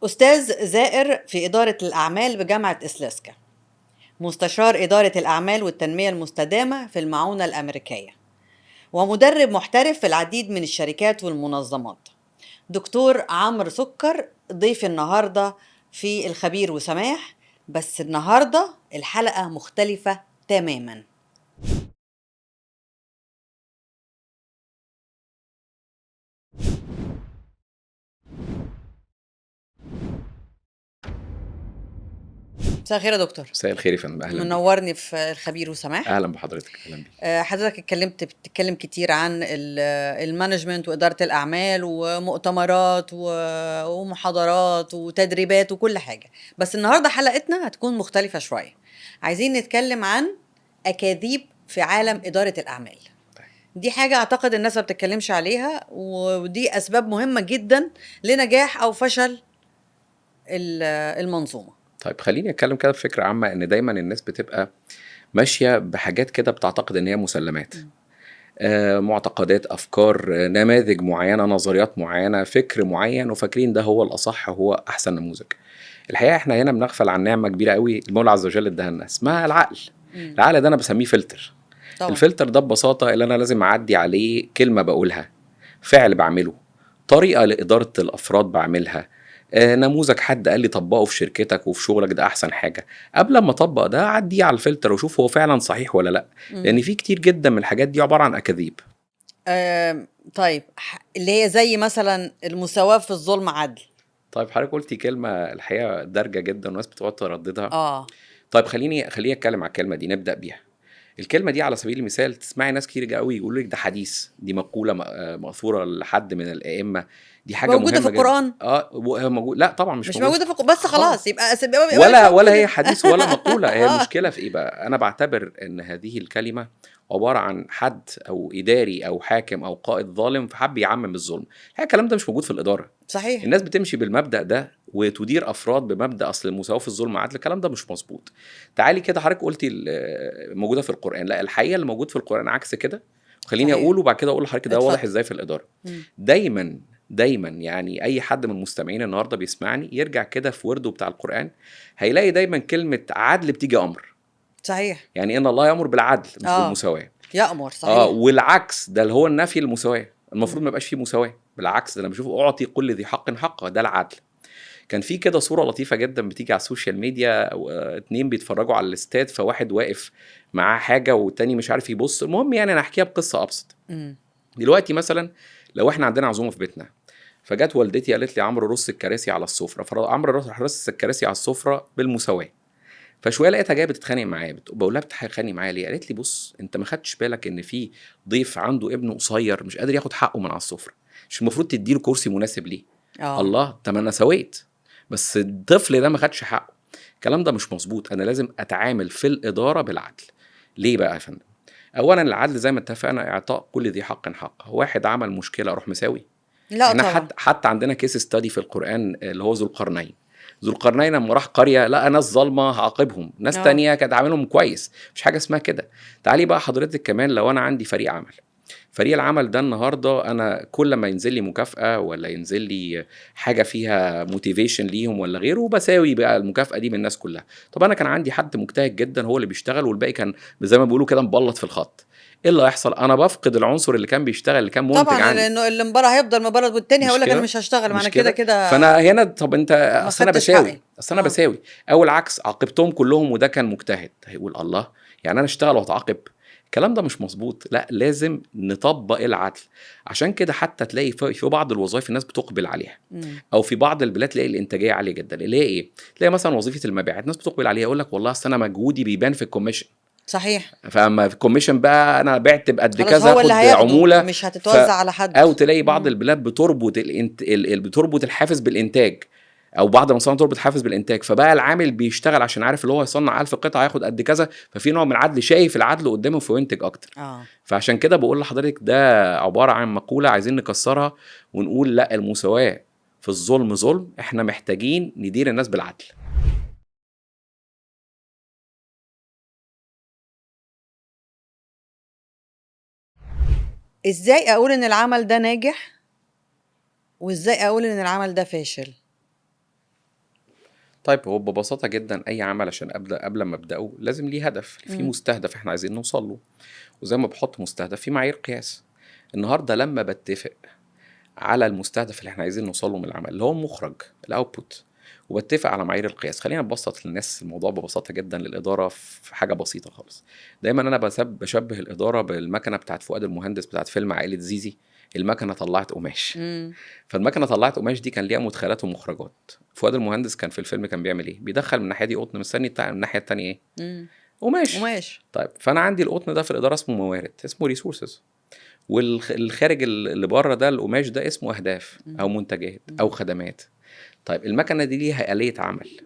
أستاذ زائر في إدارة الأعمال بجامعة إسلاسكا، مستشار إدارة الأعمال والتنمية المستدامة في المعونة الأمريكية، ومدرب محترف في العديد من الشركات والمنظمات. دكتور عمرو سكر ضيف النهاردة في الخبير وسماح، بس النهاردة الحلقة مختلفة تماماً. مساء الخير يا دكتور. مساء الخير يا فندم، اهلا بيك. منورني في الخبير وسماح. اهلا بحضرتك، اهلا بيك. حضرتك بتتكلم كتير عن المانجمنت وإدارة الأعمال ومؤتمرات ومحاضرات وتدريبات وكل حاجة، بس النهاردة حلقتنا هتكون مختلفة شوية. عايزين نتكلم عن أكاذيب في عالم إدارة الأعمال. دي حاجة أعتقد الناس ما بتتكلمش عليها، ودي أسباب مهمة جدا لنجاح أو فشل المنظومة. طيب خليني اتكلم كده بفكره عامه، ان دايما الناس بتبقى ماشيه بحاجات كده بتعتقد ان هي مسلمات. معتقدات، افكار، نماذج معينه، نظريات معينه، فكر معين، وفاكرين ده هو الاصح، هو احسن نموذج. الحقيقه احنا هنا بنغفل عن نعمه كبيره قوي المولى عز وجل اداها لنا، اسمها العقل. العقل ده انا بسميه فلتر. طبعا. الفلتر ده ببساطه اللي انا لازم اعدي عليه كلمه بقولها، فعل بعمله، طريقه لاداره الافراد بعملها، نموذج حد قال لي طبقه في شركتك وفي شغلك ده احسن حاجه. قبل ما اطبق ده اعديه على الفلتر واشوف هو فعلا صحيح ولا لا، لان في كتير جدا من الحاجات دي عباره عن اكاذيب. طيب، اللي هي زي مثلا المساواة في الظلم عدل. طيب حضرتك قلتي كلمه الحقيقه دارجه جدا والناس بتقعد ترددها. طيب خليني اتكلم على الكلمه دي، نبدا بيها. الكلمه دي على سبيل المثال تسمعي ناس كتير قوي يقولوا لك ده حديث، دي مقوله مأثوره لحد من الائمه، دي حاجه موجودة في مهمه جدا. القرآن؟ موجود؟ لا طبعا مش موجوده موجودة بس خلاص يبقى مش ولا موجودة. هي حديث ولا مقوله. هي المشكله في ايه بقى؟ انا بعتبر ان هذه الكلمه عباره عن حد او اداري او حاكم او قائد ظالم فحب يعمم الظلم. الكلام ده مش موجود في الاداره. صحيح. الناس بتمشي بالمبدأ ده وتدير افراد بمبدأ اصل المساواة في الظلم عدل، الكلام ده مش مظبوط. تعالي كده حضرتك قلتي موجوده في القرآن، لا الحقيقه اللي موجود في القرآن عكس كده. خليني اقول وبعد كده اقول لحضرتك ده واضح ازاي في الاداره. دايما يعني اي حد من المستمعين النهارده بيسمعني يرجع كده في ورده بتاع القرآن، هيلاقي دايما كلمه عدل بتيجي امر. صحيح. يعني ان الله يأمر بالعدل مش بالمساواة. يأمر، صحيح. والعكس ده اللي هو النفي المساواة، المفروض ما يبقاش فيه مساواة، بالعكس ده انا بشوف اعطي كل ذي حق حقه، ده العدل. كان في كده صورة لطيفة جدا بتيجي على السوشيال ميديا، اتنين بيتفرجوا على الاستاد، فواحد واقف معاه حاجة والتاني مش عارف يبص. المهم يعني انا احكيها بقصة ابسط. دلوقتي مثلا لو احنا عندنا عزومة في بيتنا، فجت والدتي قالت لي عمرو رص الكراسي على السفرة، فعمرو رص الكراسي على السفرة بالمساواة. فشويه لقيتها جايه بتتخانق معايا، بقول لها بتتخانق معايا ليه؟ قالت لي بص انت ما خدتش بالك ان في ضيف عنده ابن قصير مش قادر ياخد حقه من على السفره، مش المفروض تديله كرسي مناسب ليه؟ الله، طب انا سويت، بس الطفل ده ما خدش حقه. الكلام ده مش مظبوط. انا لازم اتعامل في الاداره بالعدل. ليه بقى يا فندم؟ اولا العدل زي ما اتفقنا اعطاء كل ذي حق حقه. واحد عمل مشكله اروح مساوي؟ لا احنا طبعا. حتى عندنا كيس ستادي في القرآن اللي هو ذو القرنين. ذو القرنين لما راح قرية لقى ناس ظالمة هعاقبهم، ناس تانية كانت عاملهم كويس. مش حاجة اسمها كده. تعالي بقى حضرتك كمان، لو أنا عندي فريق عمل، فريق العمل ده النهارده انا كل ما ينزل لي مكافاه ولا ينزل لي حاجه فيها موتيفيشن ليهم ولا غيره، بساوي بقى المكافاه دي من الناس كلها. طب انا كان عندي حد مجتهد جدا هو اللي بيشتغل والباقي كان زي ما بيقولوا كده مبلط في الخط، ايه اللي هيحصل؟ انا بفقد العنصر اللي كان بيشتغل، اللي كان منتج طبعا، عندي. لانه اللي مباراه هيفضل مباراه والتاني هيقول لك انا مش هشتغل، مش معنا كده كده. فانا هنا طب انت ما اصل انا خدتش حقي. بساوي، بساوي. او العكس عاقبتهم كلهم وده كان مجتهد، هيقول الله يعني انا اشتغل واتعاقب؟ الكلام ده مش مظبوط. لا لازم نطبق العدل. عشان كده حتى تلاقي في بعض الوظائف الناس بتقبل عليها، او في بعض البلاد تلاقي الانتاجيه عاليه جدا. اللي هي ايه؟ تلاقي مثلا وظيفه المبيعات ناس بتقبل عليها، يقول لك والله اصل انا مجهودي بيبان في الكوميشن. صحيح. فاما في الكوميشن بقى انا بعت بقد خلاص كذا هو اللي اخد هياخده، عموله. مش هتتوزع على حد. او تلاقي بعض البلاد بتربط بتربط الحافز بالانتاج، او بعض المصانع تربط حافز بالانتاج، فبقى العامل بيشتغل عشان عارف اللي هو يصنع 1000 قطعه هياخد قد كذا، ففي نوع من العدل، شايف العدل قدامه فينتج اكتر. فعشان كده بقول لحضرتك ده عباره عن مقوله عايزين نكسرها ونقول لا، المساواه في الظلم ظلم، احنا محتاجين ندير الناس بالعدل. ازاي اقول ان العمل ده ناجح وازاي اقول ان العمل ده فاشل؟ طيب هو ببساطه جدا اي عمل عشان ابدا قبل ما ابداه لازم ليه هدف، في مستهدف احنا عايزين نوصل له، وزي ما بحط مستهدف في معايير قياس. النهارده لما بتفق على المستهدف اللي احنا عايزين نوصل له من العمل اللي هو المخرج الاوتبوت، وبتفق على معايير القياس. خلينا نبسط للناس الموضوع ببساطه جدا للاداره في حاجه بسيطه خالص. دايما انا بشبه الاداره بالمكنه بتاعت فؤاد المهندس بتاعت فيلم عائله زيزي. المكنه طلعت قماش، مم. فالمكنه طلعت قماش دي كان ليها مدخلات ومخرجات. فؤاد المهندس كان في الفيلم كان بيعمل ايه؟ بيدخل من الناحيه دي قطن، مستني من الناحيه التانيه ايه؟ مم. قماش. قماش. طيب فانا عندي القطن ده في الاداره اسمه موارد، اسمه ريسورسز، والخارج اللي بره ده القماش ده اسمه اهداف او منتجات او خدمات. طيب المكنه دي ليها آلية عمل،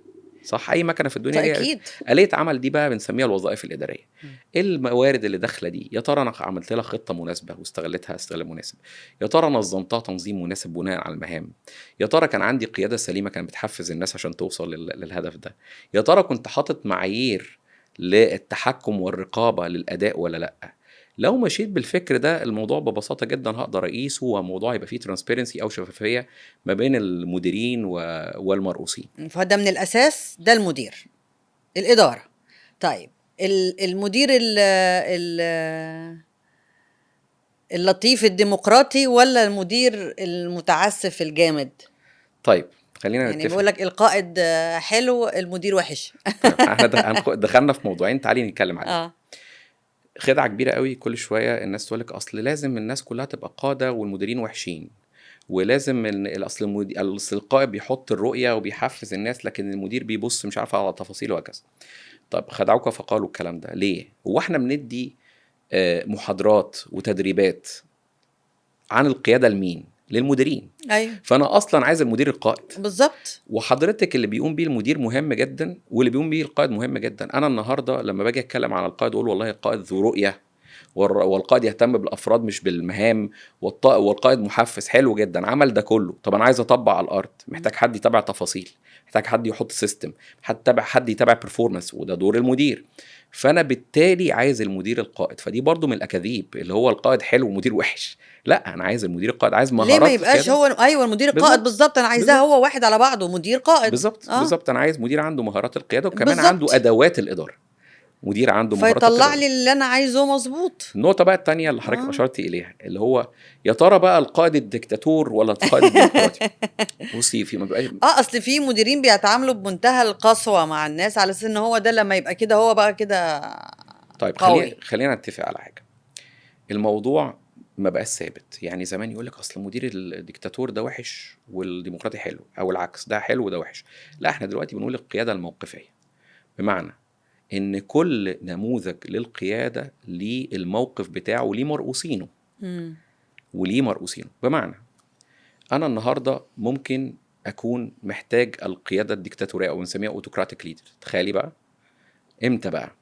صح؟ اي مكنه في الدنيا ليها تأكيد. آلية عمل، دي بقى بنسميها الوظائف الاداريه. ايه الموارد اللي داخله دي؟ يا ترى انا عملت لها خطه مناسبه واستغلتها استغلال مناسب؟ يا ترى نظمتها تنظيم مناسب بناء على المهام؟ يا ترى كان عندي قياده سليمه كانت بتحفز الناس عشان توصل للهدف ده؟ يا ترى كنت حاطط معايير للتحكم والرقابه للاداء ولا لا؟ لو مشيت بالفكر ده الموضوع ببساطه جدا هقدر اقيسه، وموضوع يبقى فيه ترانسبيرنسي او شفافيه ما بين المديرين والمرؤوسين. فده من الأساس ده المدير الإدارة. طيب المدير اللطيف الديمقراطي ولا المدير المتعسف الجامد؟ طيب خلينا يعني نتفق. بيقول لك القائد حلو المدير وحش. طيب احنا دخلنا في موضوعين، تعالي نتكلم عليه. اه خدعه كبيره قوي كل شويه الناس تقول لك اصل لازم الناس كلها تبقى قاده والمديرين وحشين، ولازم اصل القائد بيحط الرؤيه وبيحفز الناس لكن المدير بيبص مش عارف على تفاصيل وهكذا. طب خدعوك فقالوا الكلام ده ليه؟ هو احنا بندي محاضرات وتدريبات عن القياده لمين؟ للمديرين. ايوه فانا اصلا عايز المدير القائد، بالظبط. وحضرتك اللي بيقوم بيه المدير مهم جدا واللي بيقوم بيه القائد مهم جدا. انا النهارده لما باجي اتكلم على القائد اقول والله القائد ذو رؤيه، والقائد يهتم بالافراد مش بالمهام، والقائد محفز. حلو جدا، عمل ده كله. طب انا عايز اطبق على الارض، محتاج حد يتابع تفاصيل، محتاج حد يحط سيستم، حد يتابع بيرفورمانس، وده دور المدير. فانا بالتالي عايز المدير القائد. فدي برضو من الاكاذيب اللي هو القائد حلو ومدير وحش. لا، انا عايز المدير القائد، عايز ليه ما مهارات يبقاش كده. هو ايوه المدير القائد بالظبط بالظبط؟ انا عايزاه بالظبط هو واحد على بعضه مدير قائد. بالظبط بالظبط انا عايز مدير عنده مهارات القياده وكمان عنده بالظبط ادوات الاداره. مدير عنده مهارات فيطلع القياده. لي اللي انا عايزه مظبوط. النقطه بقى الثانيه اللي حضرتك اه اشرت اليها اللي هو يا ترى بقى القائد الدكتاتور ولا القائد الديمقراطي؟ بصي في ما بقاش. اصل في مديرين بيتعاملوا بمنتهى القسوه مع الناس على اساس ان هو ده لما يبقى كده هو بقى كده طيب قوي. خلينا نتفق على حاجه. الموضوع ما بقاش ثابت. يعني زمان يقول لك اصل المدير الدكتاتور ده وحش والديمقراطي حلو، او العكس، ده حلو وده وحش. لا، احنا دلوقتي بنقول القياده الموقفيه، بمعنى ان كل نموذج للقياده ليه الموقف بتاعه وليه مرؤوسينه. مم. بمعنى انا النهارده ممكن اكون محتاج القياده الدكتاتوريه او بنسميها اوتوكراتيك ليدر. تخيلي بقى امتى بقى؟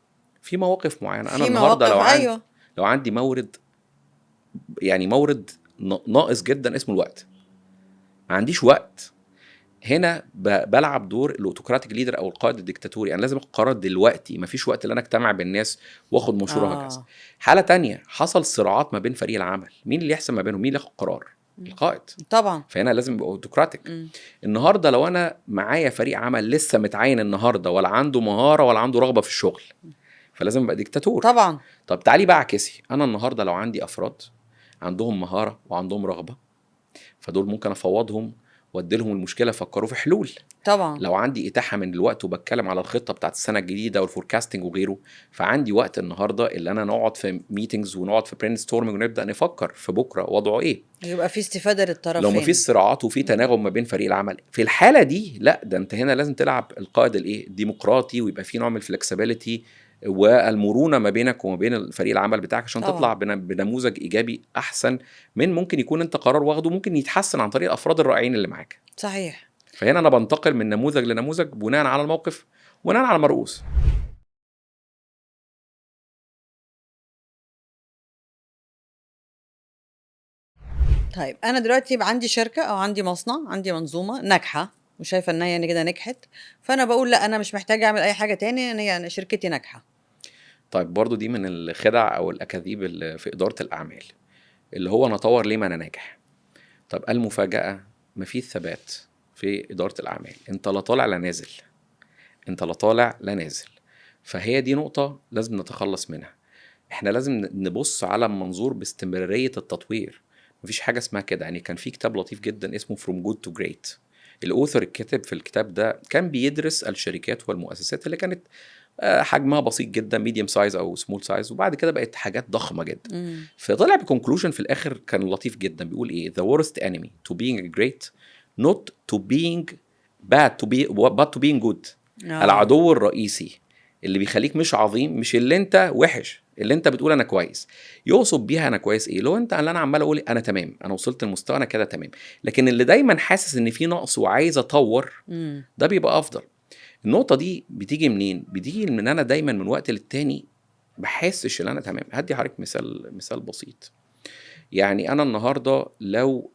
في مواقف معينه. انا في النهارده مواقف ايوه. لو عندي مورد، يعني مورد ناقص جدا اسمه الوقت، ما عنديش وقت. هنا بلعب دور الاوتوكراتيك ليدر او القائد الدكتاتوري. انا لازم اخد قرار دلوقتي، مفيش وقت ان انا اجتمع بالناس واخد منشور وهكذا. حاله تانية، حصل صراعات ما بين فريق العمل، مين اللي يحسم ما بينهم؟ مين اللي ياخد قرار؟ القائد طبعا. فهنا لازم يبقى اوتوكراتيك. النهارده لو انا معايا فريق عمل لسه متعين النهارده ولا عنده مهاره ولا عنده رغبه في الشغل، فلازم يبقى ديكتاتور. طبعا. طب تعالي بقى اعكسي. انا النهارده لو عندي افراد عندهم مهاره وعندهم رغبه، فدول ممكن افوضهم وادي لهم المشكله يفكروا في حلول. طبعا. لو عندي اتاحه من الوقت وبتكلم على الخطه بتاعت السنه الجديده والفوركاستنج وغيره، فعندي وقت النهارده اللي انا نقعد في ميتنجز ونقعد في برين ستورمنج ونبدا نفكر في بكره وضعه ايه. يبقى في استفاده للطرفين. لو ما فيش صراعات وفي تناغم ما بين فريق العمل في الحاله دي، لا ده انت هنا لازم تلعب القائد الديمقراطي، ويبقى في نوع من الفلكسبيليتي والمرونه ما بينك وما بين فريق العمل بتاعك عشان طبعا. تطلع بنموذج ايجابي احسن من ممكن يكون انت قرار واخده ممكن يتحسن عن طريق الافراد الرائعين اللي معاك. صحيح. فهنا انا بنتقل من نموذج لنموذج بناء على الموقف وبناء على المرؤوس. طيب انا دلوقتي يبقى عندي شركه او عندي مصنع، عندي منظومه ناجحه وشايفه ان هي يعني كده نجحت، فانا بقول لا انا مش محتاجه اعمل اي حاجه تاني، هي شركتي ناجحه. طيب برضو دي من الخدع او الاكاذيب اللي في اداره الاعمال، اللي هو انا اطور ليه ما انا ناجح. طب المفاجاه مفيش ثبات في اداره الاعمال. انت لا طالع لا نازل. انت لا طالع لا نازل. فهي دي نقطة لازم نتخلص منها. احنا لازم نبص على منظور باستمرارية التطوير. مفيش حاجة اسمها كده. يعني كان في كتاب لطيف جدا اسمه From Good to Great. الأوثر الكاتب في الكتاب ده كان بيدرس الشركات والمؤسسات اللي كانت حجمها بسيط جدا، ميديوم سايز او سمول سايز، وبعد كده بقت حاجات ضخمه جدا. فطلع بكونكلوجن في الاخر كان لطيف جدا، بيقول ايه: the worst enemy to being great not to being bad to be but to being good. العدو الرئيسي اللي بيخليك مش عظيم مش اللي انت وحش، اللي انت بتقول انا كويس. يقصد بيها انا كويس ايه؟ لو انت اللي انا عمال اقول انا تمام، انا وصلت للمستوى، انا كده تمام، لكن اللي دايما حاسس ان في نقص وعايز اطور، ده بيبقى افضل. النقطة دي بتيجي منين؟ بتيجي من انا دايما من وقت للتاني بحسش ان انا تمام. هدي حضرتك مثال بسيط. يعني انا النهاردة لو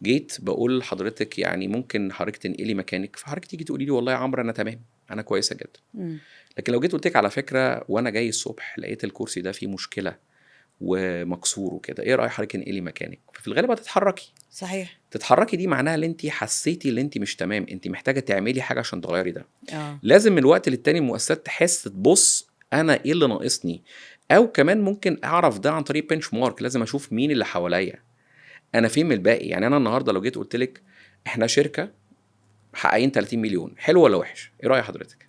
جيت بقول لحضرتك يعني ممكن حضرتك تنقلي مكانك، فحضرتك تيجي تقولي لي والله يا عمرو انا تمام، انا كويسة جدا. لكن لو جيت قلت لك على فكرة وانا جاي الصبح لقيت الكرسي ده فيه مشكلة ومكسور وكده، ايه رأي حضرتك انقلي مكانك؟ ففي الغالب هتتحركي. صحيح. تتحركي دي معناها ان انت حسيتي ان انت مش تمام، انت محتاجه تعملي حاجه عشان تغيري ده. لازم من الوقت للتاني المؤسسات تحس تبص انا ايه اللي ناقصني، او كمان ممكن اعرف ده عن طريق بنش مارك. لازم اشوف مين اللي حواليا، انا فين من الباقي. يعني انا النهارده لو جيت قلت لك احنا شركه محققين 30 مليون، حلو ولا وحش؟ ايه راي حضرتك؟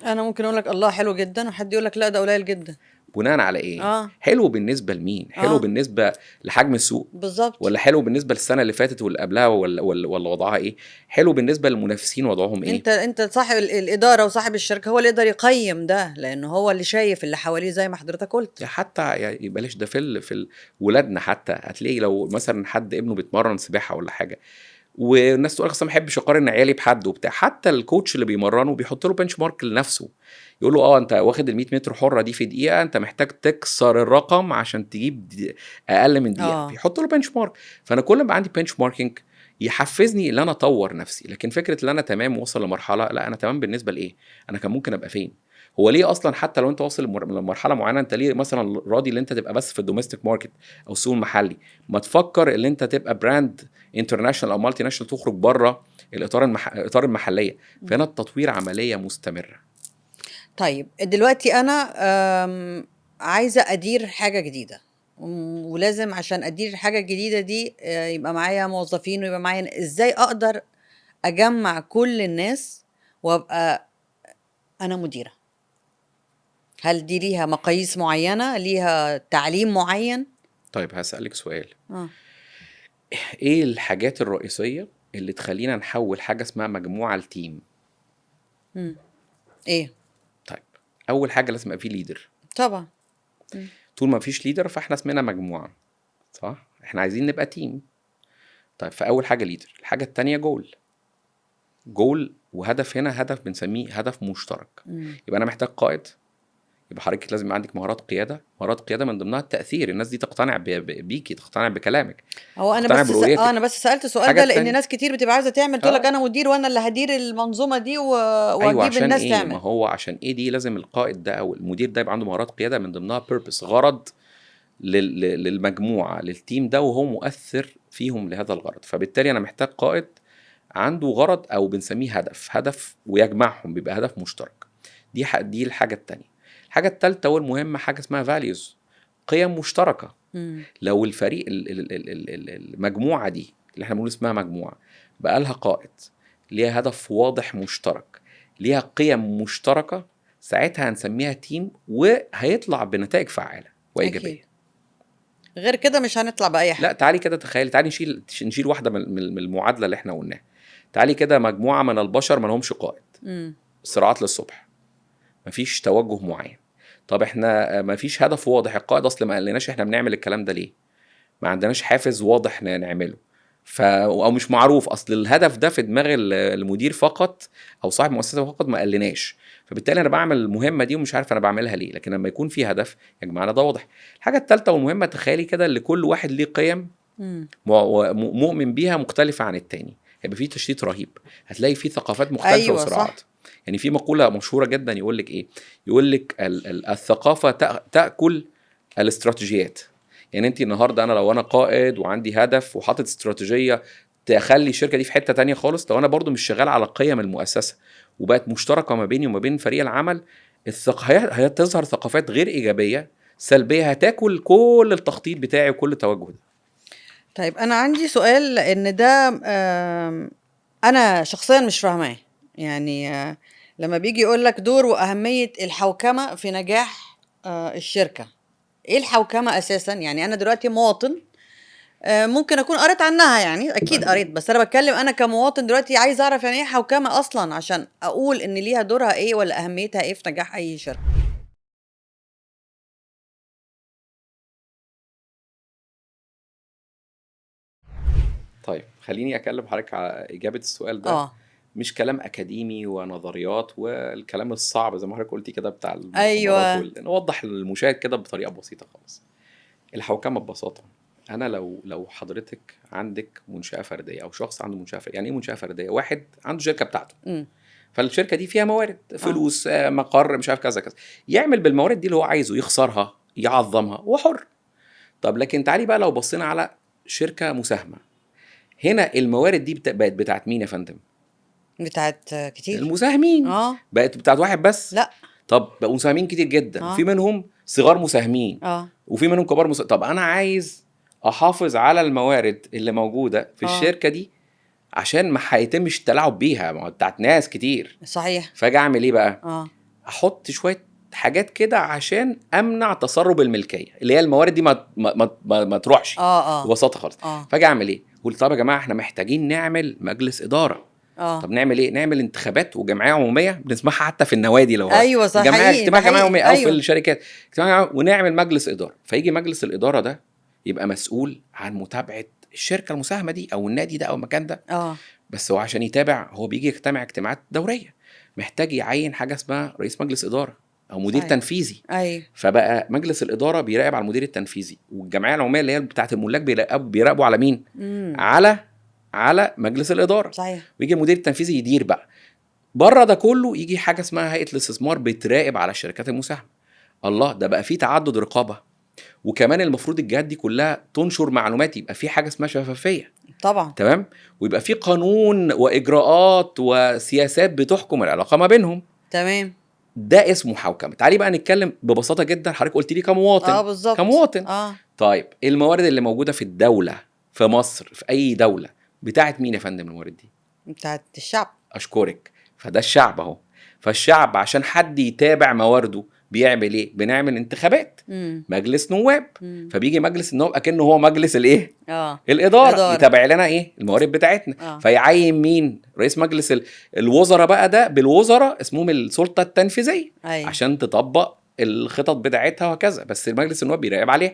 انا ممكن اقول لك الله حلو جدا، وحد يقول لك لا ده قليل جدا. بناء على ايه؟ حلو بالنسبه لمين؟ حلو بالنسبه لحجم السوق بالظبط، ولا حلو بالنسبه للسنه اللي فاتت واللي قبلها ولا وضعها ايه؟ حلو بالنسبه للمنافسين وضعهم ايه؟ انت صاحب الاداره وصاحب الشركه هو اللي يقدر يقيم ده، لانه هو اللي شايف اللي حواليه زي ما حضرتك قلت. حتى يعني بلاش ده في ولادنا، حتى هتلاقي لو مثلا حد ابنه بيتمرن سباحه ولا حاجه، والناس تقول اصلا ما بحبش اقارن عيالي بحد وبتاع، حتى الكوتش اللي بيمرنه بيحط له بنش مارك لنفسه، يقول له انت واخد ال 100 متر حره دي في دقيقه، انت محتاج تكسر الرقم عشان تجيب اقل من دقيقه. بيحط له بنش مارك. فانا كل ما عندي بنش ماركينج يحفزني ان انا اطور نفسي. لكن فكره ان انا تمام وصل لمرحله، لا انا تمام بالنسبه لايه؟ انا كان ممكن ابقى فين؟ هو ليه اصلا حتى لو انت واصل لمرحله معينه، انت ليه مثلا راضي ان انت تبقى بس في الدوميستيك ماركت او السوق المحلي؟ ما تفكر ان انت تبقى براند انترناشونال او مالتي ناشونال، تخرج بره الاطار المحليه. فهنا التطوير عمليه مستمره. طيب دلوقتي انا عايزه ادير حاجه جديده، ولازم عشان ادير حاجه جديده دي يبقى معايا موظفين ويبقى معايا، ازاي اقدر اجمع كل الناس وابقى انا مديره؟ هل دي ليها مقاييس معينه، ليها تعليم معين؟ طيب هسألك سؤال. ايه الحاجات الرئيسيه اللي تخلينا نحول حاجه اسمها مجموعه لتيم؟ ايه؟ طيب اول حاجه لازم يبقى في ليدر طبعا. طول ما فيش ليدر فاحنا اسمنا مجموعه، صح؟ احنا عايزين نبقى تيم. طيب فاول حاجه ليدر. الحاجه التانية جول وهدف. هنا هدف بنسميه هدف مشترك. يبقى انا محتاج قائد. يبقى حضرتك لازم عندك مهارات قياده. مهارات قياده من ضمنها التاثير، الناس دي تقتنع بيكي، تقتنع بكلامك. هو انا بس سالت السؤال ده لان ناس كتير بتبقى عايزه تعمل، تقول لك انا مدير وانا اللي هدير المنظومه دي واجيب الناس إيه؟ تعمل. ما هو عشان ايه دي لازم القائد ده او المدير ده يبقى عنده مهارات قياده من ضمنها بيربس، غرض للمجموعه، للتيم ده، وهو مؤثر فيهم لهذا الغرض. فبالتالي انا محتاج قائد عنده غرض او بنسميه هدف ويجمعهم، بيبقى هدف مشترك. دي الحاجه التانية. الحاجه الثالثه والمهمه حاجه اسمها فاليوز، قيم مشتركه. لو الفريق المجموعه دي اللي احنا بنقول اسمها مجموعه بقى لها قائد، ليها هدف واضح مشترك، ليها قيم مشتركه، ساعتها هنسميها تيم وهيطلع بنتائج فعاله وايجابيه. أكيد. غير كده مش هنطلع باي حاجه. لا تعالي كده تخيلي، تعالي نشيل واحده من المعادله اللي احنا قلناها. تعالي كده مجموعه من البشر ما لهمش قائد، صراعات للصبح، مفيش توجه معين. طب احنا مفيش هدف واضح، القائد اصل ما قالناش احنا بنعمل الكلام ده ليه، ما عندناش حافز واضح نعمله، او مش معروف اصل الهدف ده في دماغ المدير فقط او صاحب مؤسسه فقط، ما قالناش. فبالتالي انا بعمل المهمه دي ومش عارف انا بعملها ليه. لكن لما يكون في هدف يا جماعه ده واضح. الحاجه الثالثه والمهمه، تخيلي كده اللي كل واحد ليه قيم مؤمن بيها مختلفه عن التاني، هيبقى في تشتيت رهيب، هتلاقي في ثقافات مختلفه. أيوة وصراعات. يعني في مقوله مشهوره جدا يقول لك ايه، يقول لك الثقافه تاكل الاستراتيجيات. يعني انت النهارده انا لو انا قائد وعندي هدف وحاطط استراتيجيه تخلي الشركه دي في حته تانية خالص. لو انا برضو مش شغال على قيم المؤسسه وبقت مشتركه ما بيني وما بين فريق العمل، هتظهر ثقافات غير ايجابيه سلبيه هتاكل كل التخطيط بتاعي وكل التوجه ده. طيب انا عندي سؤال، لان ده انا شخصيا مش فاهماه. يعني لما بيجي يقول لك دور واهميه الحوكمه في نجاح الشركه، ايه الحوكمه اساسا؟ يعني انا دلوقتي مواطن، ممكن اكون قريت عنها، يعني اكيد قريت، بس انا بتكلم انا كمواطن دلوقتي عايز اعرف يعني ايه حوكمه اصلا عشان اقول ان ليها دورها ايه ولا اهميتها ايه في نجاح اي شركه. طيب خليني اكلم حضرتك على اجابه السؤال ده. اه مش كلام اكاديمي ونظريات والكلام الصعب زي ما حضرتك قلتي كده بتاع المؤتمرات ايوه نوضح للمشاهد كده بطريقه بسيطه خالص. الحوكمه ببساطه، انا لو حضرتك عندك منشاه فرديه او شخص عنده منشاه فرديه. يعني ايه منشاه فرديه؟ واحد عنده شركه بتاعته، امم فالشركه دي فيها موارد، فلوس، مقر، مش عارف كذا كذا، يعمل بالموارد دي اللي هو عايزه، يخسرها يعظمها، هو حر. طب لكن تعالي بقى لو بصينا على شركه مساهمه، هنا الموارد دي بقت بتاعت مين يا فندم؟ بتاعت كتير. المساهمين. اه بقت بتاعت واحد بس؟ لا طب بقوا مساهمين كتير جدا، وفي اه منهم صغار مساهمين اه وفي منهم كبار طب انا عايز احافظ على الموارد اللي موجوده في اه الشركه دي عشان ما هيتمش التلاعب بيها، ما هو بتاعت ناس كتير. صحيح. فاجي اعمل ايه بقى؟ اه احط شويه حاجات كده عشان امنع تسرب الملكيه، اللي هي الموارد دي ما تروحش اه ببساطه خالص. اه فاجي اعمل ايه؟ قلت طب يا جماعه احنا محتاجين نعمل مجلس اداره. اه طب نعمل ايه؟ نعمل انتخابات وجمعيه عموميه، بنسمعها حتى في النوادي، لو ايوه صح، جمعيه حقيقي، ده اجتماع جمعيه حقيقي، عموميه، او في ايوه. الشركات ونعمل مجلس اداره. فيجي مجلس الاداره ده يبقى مسؤول عن متابعه الشركه المساهمه دي او النادي ده او المكان ده. اه بس هو عشان يتابع هو بيجي يجتمع اجتماعات دوريه، محتاج يعين حاجه اسمها رئيس مجلس اداره او مدير صحيح. تنفيذي. ايوه فبقى مجلس الاداره بيراقب على المدير التنفيذي، والجمعيه العموميه اللي هي بتاعه الملاك بيراقبوا على مين؟ على مجلس الاداره. صحيح. ويجي المدير التنفيذي يدير بقى. بره ده كله يجي حاجه اسمها هيئه الاستثمار بتراقب على الشركات المساهمه. الله، ده بقى فيه تعدد رقابه. وكمان المفروض الجهات دي كلها تنشر معلومات، يبقى في حاجه اسمها شفافيه. طبعا. تمام. ويبقى في قانون واجراءات وسياسات بتحكم العلاقه ما بينهم. تمام. ده اسمه حوكمه. تعالي بقى نتكلم ببساطه جدا. حضرتك قلت لي كمواطن. بالظبط. كمواطن. اه طيب الموارد اللي موجوده في الدوله، في مصر، في اي دوله، بتاعت مين يا فندم الموارد دي؟ بتاعت الشعب. اشكرك. فده الشعب اهو. فالشعب عشان حد يتابع موارده بيعمل ايه؟ بنعمل انتخابات، مجلس نواب. فبيجي مجلس النواب اكنه هو مجلس الايه؟ الاداره. يتابع لنا ايه؟ الموارد بتاعتنا. فيعين مين؟ رئيس مجلس الوزراء بقى، ده بالوزراء اسمهم السلطه التنفيذيه. عشان تطبق الخطط بتاعتها وهكذا. بس مجلس النواب بيراقب عليها.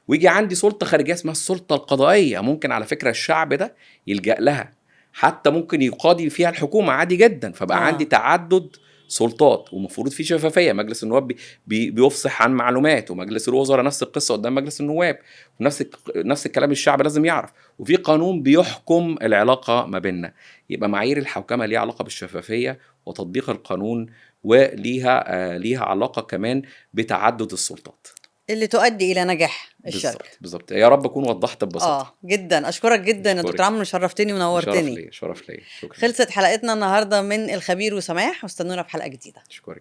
ويجي عندي سلطه خارجيه اسمها السلطه القضائيه، ممكن على فكره الشعب ده يلجأ لها، حتى ممكن يقاضي فيها الحكومه عادي جدا. فبقى عندي تعدد سلطات ومفروض في شفافيه. مجلس النواب بيفصح عن معلومات، ومجلس الوزراء نفس القصه قدام مجلس النواب، ونفس الكلام الشعب لازم يعرف. وفي قانون بيحكم العلاقه ما بيننا. يبقى معايير الحوكمه ليها علاقه بالشفافيه وتطبيق القانون، وليها علاقه كمان بتعدد السلطات اللي تؤدي الى نجاح الشركه. بالظبط. يا رب اكون وضحت ببساطه. جدا اشكرك جدا يا دكتور عمرو، شرفتني ونورتني. شرف لي. شكرا. خلصت حلقتنا النهارده من الخبير وسماح، واستنونا في حلقه جديده. شكرا.